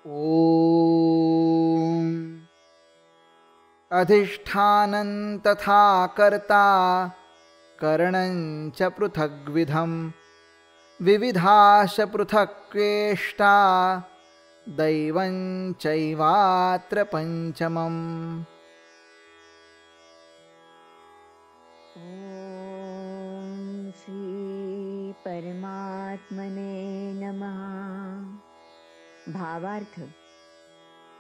ॐ अधिष्ठानं तथा कर्ता करणं च पृथग्विधं विविधाश पृथक्वेष्टा दैवं चैवात्र पञ्चमम्। ॐ श्री परमात्मने नमः। भावार्थ: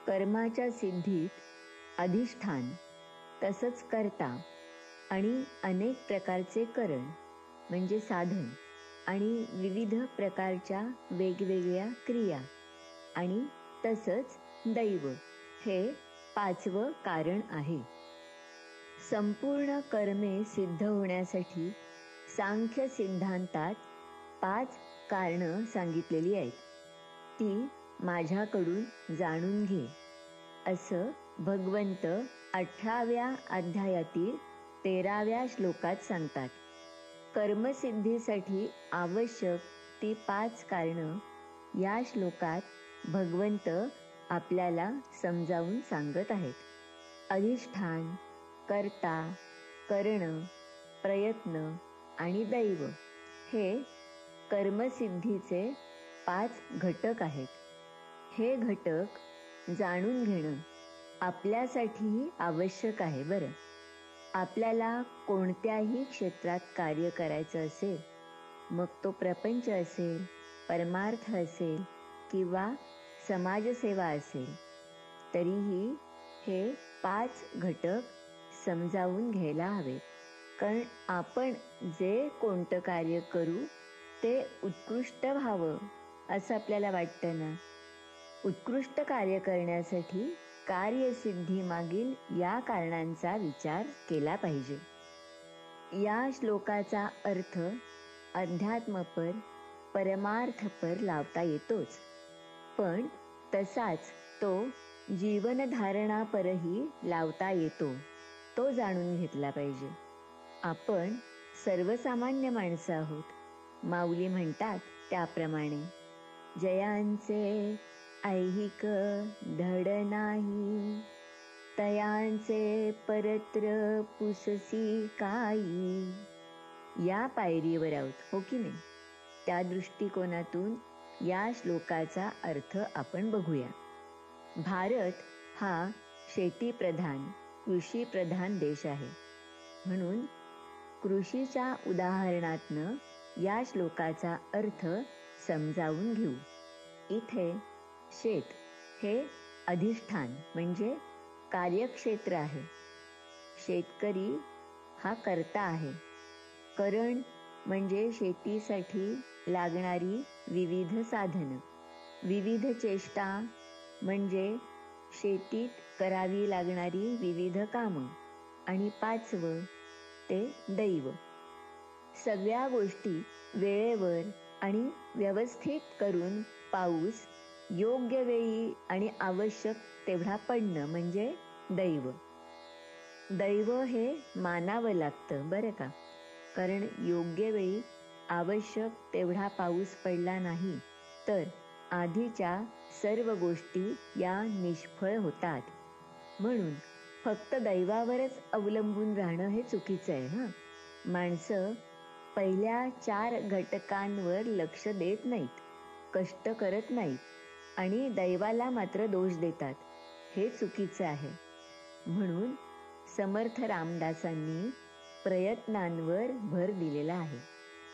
कर्माच्या सिद्धीत अधिष्ठान तसंच कर्ता आणि अनेक प्रकारचे करण म्हणजे साधन आणि विविध प्रकारच्या वेगवेगळ्या क्रिया आणि तसंच दैव हे पाचवं कारण आहे. संपूर्ण कर्मे सिद्ध होण्यासाठी सांख्य सिद्धांतात 5 कारणं सांगितलेली आहेत. ती माझ्याकडून जाणून घे, असं भगवंत 18व्या अध्यायातील 13व्या श्लोकात सांगतात. कर्मसिद्धीसाठी आवश्यक ती 5 कारणं या श्लोकात भगवंत आपल्याला समजावून सांगत आहेत. अधिष्ठान, कर्ता, करण, प्रयत्न आणि दैव हे कर्मसिद्धीचे 5 घटक आहेत. हे घटक जाणून घेणं आपल्यासाठीही आवश्यक आहे. बरं, आपल्याला कोणत्याही क्षेत्रात कार्य करायचं असेल, मग तो प्रपंच असेल, परमार्थ असेल किंवा समाजसेवा असेल, तरीही हे 5 घटक समजावून घ्यायला हवेत. कारण आपण जे कोणतं कार्य करू ते उत्कृष्ट व्हावं असं आपल्याला वाटतं ना. उत्कृष्ट कार्य करण्यासाठी कार्यसिद्धी मागील या कारणांचा विचार केला पाहिजे. या श्लोकाचा अर्थ अध्यात्मपर, परमार्थपर लावता येतोच, पण तसाच तो जीवनधारणापरही लावता येतो. तो जाणून घेतला पाहिजे. आपण सर्वसामान्य माणसं आहोत. माऊली म्हणतात त्याप्रमाणे, जयांचे ऐहिक धड नाही, तयांचे परत्र पुससी काई. या पायरीवर आहोत, हो की नाही? त्या दृष्टिकोनातून या श्लोकाचा अर्थ आपण बघूया. भारत हा शेतीप्रधान, कृषीप्रधान देश आहे. म्हणून कृषीच्या उदाहरणातनं या श्लोकाचा अर्थ समजावून घेऊ. इथे शेत हे अधिष्ठान म्हणजे कार्यक्षेत्र आहे. शेतकरी हा कर्ता आहे. करण म्हणजे शेतीसाठी लागणारी विविध साधनं, विविध चेष्टा म्हणजे शेतीत करावी लागणारी विविध कामं, आणि 5वं ते दैव. सगळ्या गोष्टी वेळेवर आणि व्यवस्थित करून पाऊस योग्य वेळी आणि आवश्यक तेवढा पडणं म्हणजे दैव. दैव हे मानावं लागतं बरं का. कारण योग्य वेळी आवश्यक तेवढा पाऊस पडला नाही तर आधीच्या सर्व गोष्टी या निष्फळ होतात. म्हणून फक्त दैवावरच अवलंबून राहणं हे चुकीचं आहे. माणसं पहिल्या 4 घटकांवर लक्ष देत नाहीत, कष्ट करत नाहीत आणि दैवाला मात्र दोष देतात. हे चुकीचं आहे. म्हणून समर्थ रामदासांनी प्रयत्नांवर भर दिलेला आहे.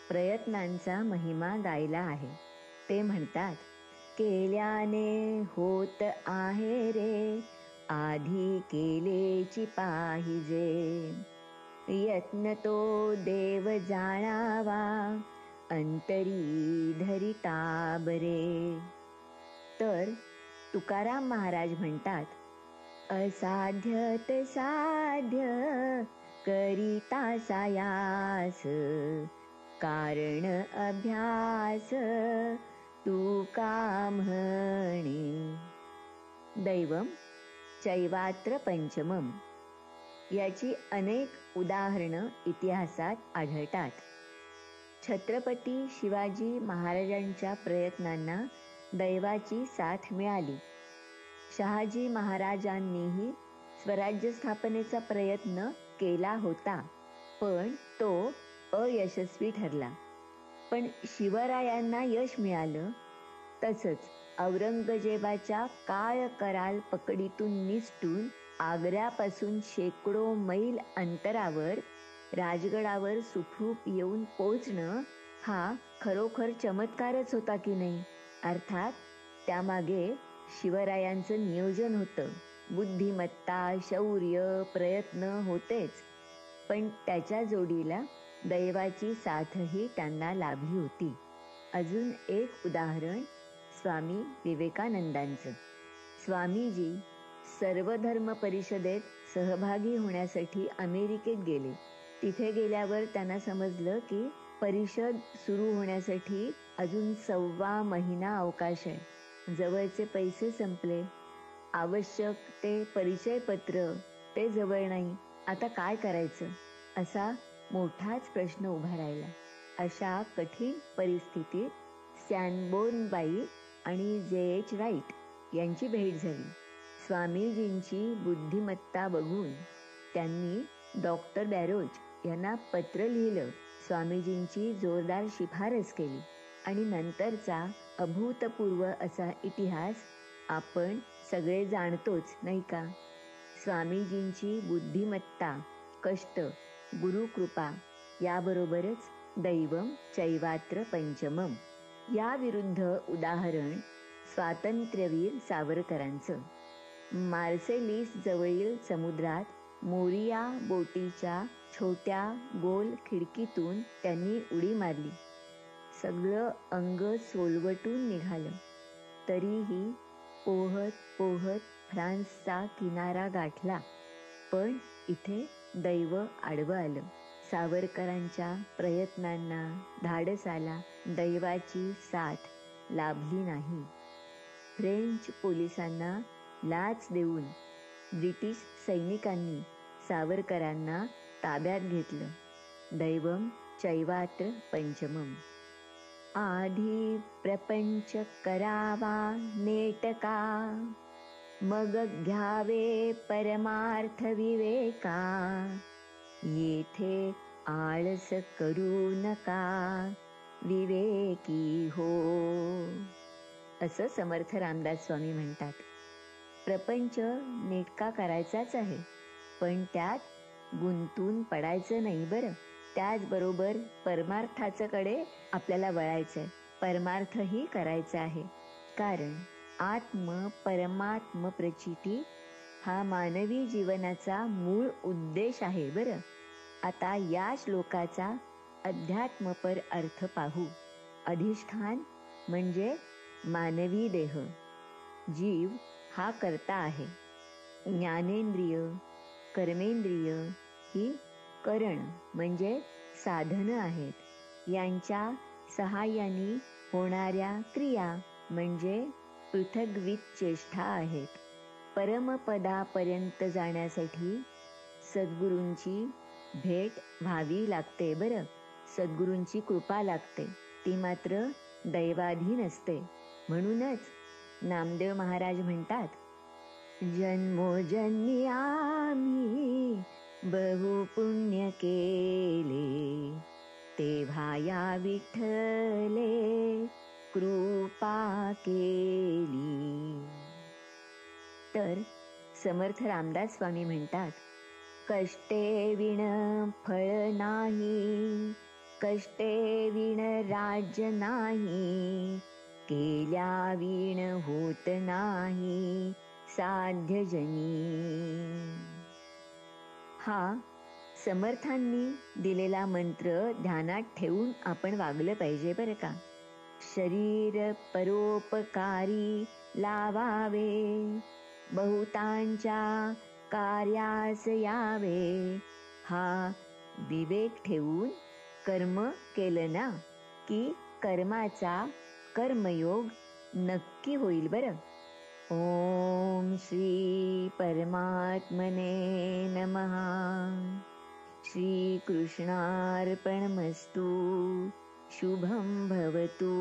प्रयत्नांचा महिमा गायला आहे. ते म्हणतात, केल्याने होत आहे रे, आधी केलेची पाहिजे. यत्न तो देव जाणावा, अंतरी धरिता बरे. तर तुकाराम महाराज म्हणतात, असाध्यत साध्य करिता सायास, कारण अभ्यास तू का म्हणे. दैवम चैवात्र पंचमम. याची अनेक उदाहरणं इतिहासात आढळतात. छत्रपती शिवाजी महाराजांच्या प्रयत्नांना दैवाची साथ मिळाली शहाजी महाराजांनीही स्वराज्य स्थापनेचा प्रयत्न केला होता, पण तो अयशस्वी ठरला. पण शिवरायांना यश मिळालं. तसंच औरंगजेबाच्या काळ कराल पकडीतून निसटून आग्र्यापासून शेकडो मैल अंतरावर राजगडावर सुखरूप येऊन पोचणं हा खरोखर चमत्कारच होता की नाही. अर्थात त्यामागे शिवरायांचं नियोजन होतं. बुद्धिमत्ता, शौर्य, प्रयत्न होतेच, पण त्याच्या जोडीला दैवाची साथही त्यांना लाभली होती. अजून एक उदाहरण स्वामी विवेकानंदांचं. स्वामीजी सर्वधर्म परिषदेत सहभागी होण्यासाठी अमेरिकेत गेले. तिथे गेल्यावर त्यांना समजलं की परिषद सुरू होण्यासाठी अजून 1.25 महिना अवकाश आहे. जवळचे पैसे संपले, आवश्यक ते परिचयपत्र ते जवळ नाही. आता काय करायचं असा मोठाच प्रश्न उभा राहिला. अशा कठीण परिस्थितीत सॅनबोर्न बाई आणि J.H. राईट यांची भेट झाली. स्वामीजींची बुद्धिमत्ता बघून त्यांनी डॉक्टर बॅरोज यांना पत्र लिहिलं, स्वामीजींची जोरदार शिफारस केली आणि नंतरचा अभूतपूर्व असा इतिहास आपण सगळे जाणतोच नाही का. स्वामीजींची बुद्धिमत्ता, कष्ट, गुरुकृपा याबरोबरच दैवम चैवात्र पंचमम. या विरुद्ध उदाहरण स्वातंत्र्यवीर सावरकरांचं. मार्सेलिस जवळील समुद्रात मोरिया बोटीच्या छोट्या गोल खिडकीतून त्यांनी उडी मारली. सगळं अंग सोलवटून निघालं. तरीही पोहत पोहत फ्रान्सचा किनारा गाठला. पण इथे दैव आडवं आलं. सावरकरांच्या प्रयत्नांना, धाडसाला दैवाची साथ लाभली नाही. फ्रेंच पोलिसांना लाच देऊन ब्रिटिश सैनिकांनी सावरकरांना ताब्यात घेतलं. दैवम चैवात्र पंचमम. आधी प्रपंच करावा नेटका, मग घ्यावे परमार्थ विवेका, येथे आळस करू नका, विवेकी हो. असं समर्थ रामदास स्वामी म्हणतात. प्रपंच नेटका करायचाच आहे, पण त्यात गुंतून पडायचं नाही बरं. त्याचबरोबर परमार्थाचं कडे आपल्याला वळायचंय, परमार्थही करायचा आहे. कारण आत्म परमात्म प्रचिती हा मानवी जीवनाचा मूळ उद्देश आहे बरं. आता या श्लोकाचा अध्यात्मपर अर्थ पाहू. अधिष्ठान म्हणजे मानवी देह. जीव हा कर्ता आहे. ज्ञानेंद्रिय, कर्मेंद्रिय ही करण म्हणजे साधनं आहेत. यांच्या सहाय्याने होणाऱ्या क्रिया म्हणजे पृथग्वित चेष्टा आहेत. परमपदापर्यंत जाण्यासाठी सद्गुरूंची भेट व्हावी लागते बरं. सद्गुरूंची कृपा लागते, ती मात्र दैवाधीन असते. म्हणूनच नामदेव महाराज म्हणतात, जन्मोजन्मी आम्ही बहु पुण्य केले, तेव्हा या विठ्ठले कृपा केली. तर समर्थ रामदास स्वामी म्हणतात, कष्टे विण फळ नाही, कष्टे विण राज्य नाही, केल्या विण होत नाही साध्य जनी. हा समर्थांनी दिलेला मंत्र ध्यानात ठेवून आपण वागलं पाहिजे बरं का. शरीर परोपकारी लावावे, बहुतांच्या कार्यास यावे. हा विवेक ठेवून कर्म केलं ना की कर्माचा कर्मयोग नक्की होईल बरं. ओम श्री परमात्मने नमः. श्री कृष्णार्पणमस्तु. शुभं भवतु.